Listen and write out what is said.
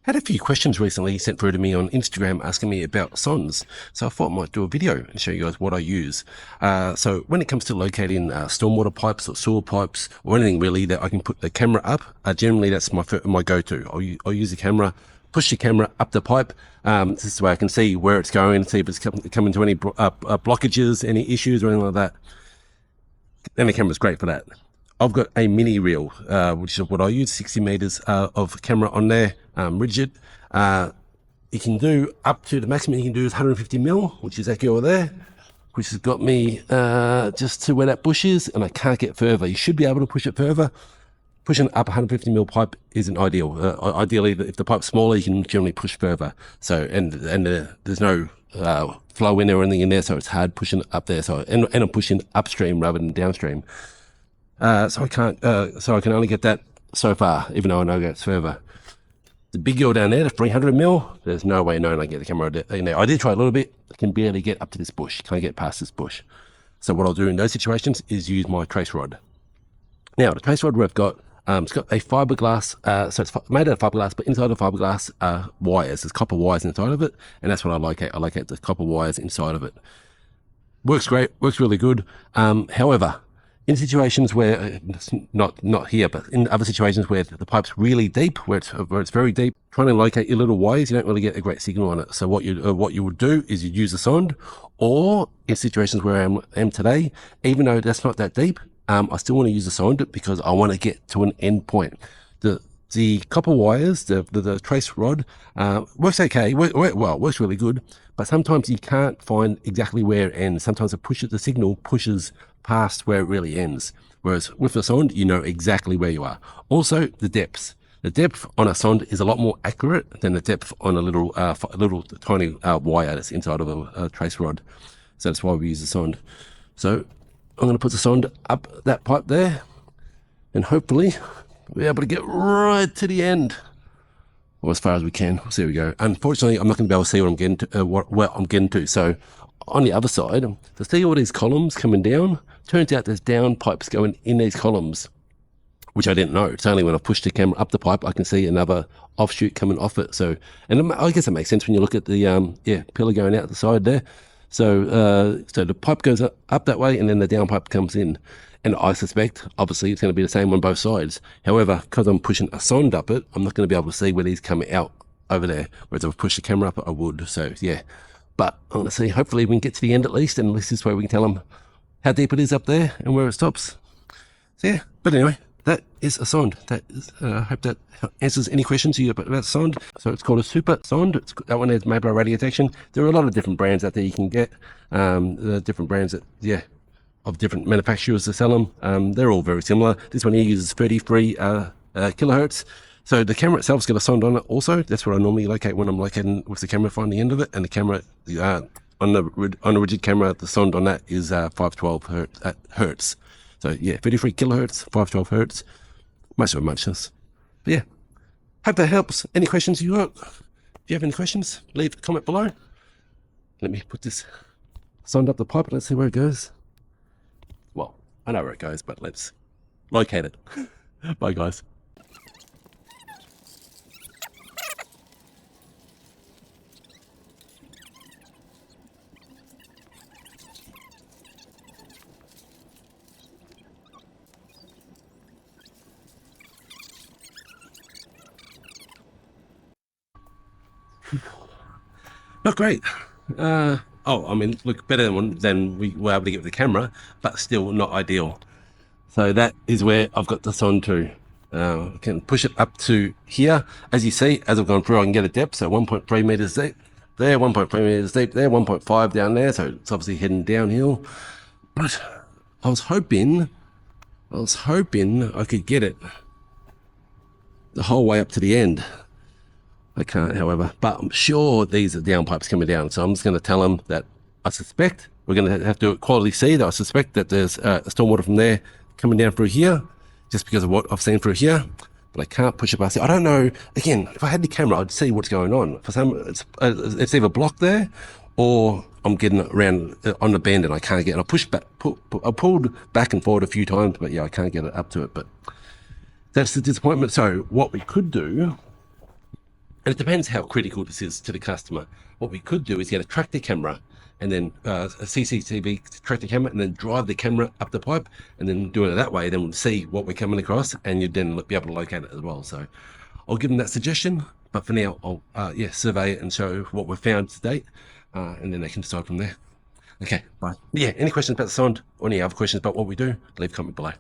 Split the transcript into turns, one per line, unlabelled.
Had a few questions recently sent through to me on Instagram asking me about Sondes, so I thought I might do a video and show you guys what I use. So when it comes to locating stormwater pipes or sewer pipes or anything really that I can put the camera up, generally that's my go-to. I'll use the camera, push the camera up the pipe. This is where I can see where it's going, see if it's coming to any blockages, any issues or anything like that. And the camera's great for that. I've got a mini reel, which is what I use, 60 meters of camera on there, rigid. You can do up to the maximum you can do is 150 mil, which is actually over there, which has got me just to where that bush is, and I can't get further. You should be able to push it further. Pushing up 150 mil pipe isn't ideal. Ideally, if the pipe's smaller, you can generally push further. So, and there's no flow in there or anything in there, so it's hard pushing up there. So, and I'm pushing upstream rather than downstream. So I can only get that so far, even though I know it's further. The big girl down there, the 300 mil, there's no way known I can get the camera in there. I did try a little bit, I can barely get up to this bush, can't get past this bush. So what I'll do in those situations is use my trace rod. Now, the trace rod we've got, it's got a fiberglass, so it's made out of fiberglass, but inside the fiberglass wires, there's copper wires inside of it, and that's what I like. I like the copper wires inside of it. Works great, works really good. However, in situations where, not here, but in other situations where the pipe's really deep, where it's very deep, trying to locate your little wires, you don't really get a great signal on it. So what you would do is you'd use a sonde, or in situations where I am today, even though that's not that deep, I still want to use a sonde because I want to get to an end point. The copper wires, the trace rod, works okay, works really good, but sometimes you can't find exactly where it ends. Sometimes the signal pushes past where it really ends. Whereas with the sonde, you know exactly where you are. Also, the depths. The depth on a sonde is a lot more accurate than the depth on a little tiny wire that's inside of a trace rod. So that's why we use the sonde. So I'm going to put the sonde up that pipe there, and hopefully we'll be able to get right to the end, or as far as we can. So there we go. Unfortunately, I'm not going to be able to see what I'm getting to, where I'm getting to. So on the other side, to see all these columns coming down, turns out there's down pipes going in these columns, which I didn't know. It's only when I push the camera up the pipe, I can see another offshoot coming off it. So, and I guess it makes sense when you look at the pillar going out the side there. So the pipe goes up that way, and then the down pipe comes in. And I suspect, obviously, it's going to be the same on both sides. However, because I'm pushing a sonde up it, I'm not going to be able to see where these come out over there. Whereas if I push the camera up, I would. So, yeah. But I'm going to see, hopefully we can get to the end at least, and at least this way we can tell them how deep it is up there and where it stops. So, yeah. But anyway, that is a sonde. That is, I hope that answers any questions you have about sonde. So it's called a super sonde. That one is made by RadioDetection. There are a lot of different brands out there you can get. Different brands that, of different manufacturers to sell them. They're all very similar. This one here uses 33 kilohertz. So the camera itself's got a sonde on it also. That's what I normally locate when I'm locating with the camera, find the end of it. And the camera, on the rigid camera, the sonde on that is 512 hertz. So yeah, 33 kilohertz, 512 hertz. Much of a muchness. But yeah, hope that helps. Any questions you got? If you have any questions, leave a comment below. Let me put this sonde up the pipe and let's see where it goes. Well, I know where it goes, but let's locate it. Bye, guys. Not great. I mean, look, better than we were able to get with the camera, but still not ideal. So that is where I've got the sonde to. I can push it up to here. As you see, as I've gone through, I can get a depth. So 1.3 meters deep there, 1.3 meters deep there, 1.5 down there. So it's obviously heading downhill. But I was hoping I could get it the whole way up to the end. I can't, however, but I'm sure these are down pipes coming down. So I'm just going to tell them that I suspect we're going to have to do a quality seed. I suspect that there's stormwater from there coming down through here, just because of what I've seen through here. But I can't push it past it. I don't know. Again, if I had the camera, I'd see what's going on. For some, it's either blocked there, or I'm getting around on the bend and I can't get it. I pushed back, I pulled back and forward a few times, but yeah, I can't get it up to it. But that's the disappointment. So what we could do, And it depends how critical this is to the customer. What we could do is get a tractor camera and then a CCTV tractor camera, and then drive the camera up the pipe, and then doing it that way, then we'll see what we're coming across, and you'd then be able to locate it as well. So I'll give them that suggestion, but for now, I'll survey it and show what we've found to date, and then they can decide from there. Okay, bye. Yeah, any questions about the Sonde or any other questions about what we do, leave a comment below.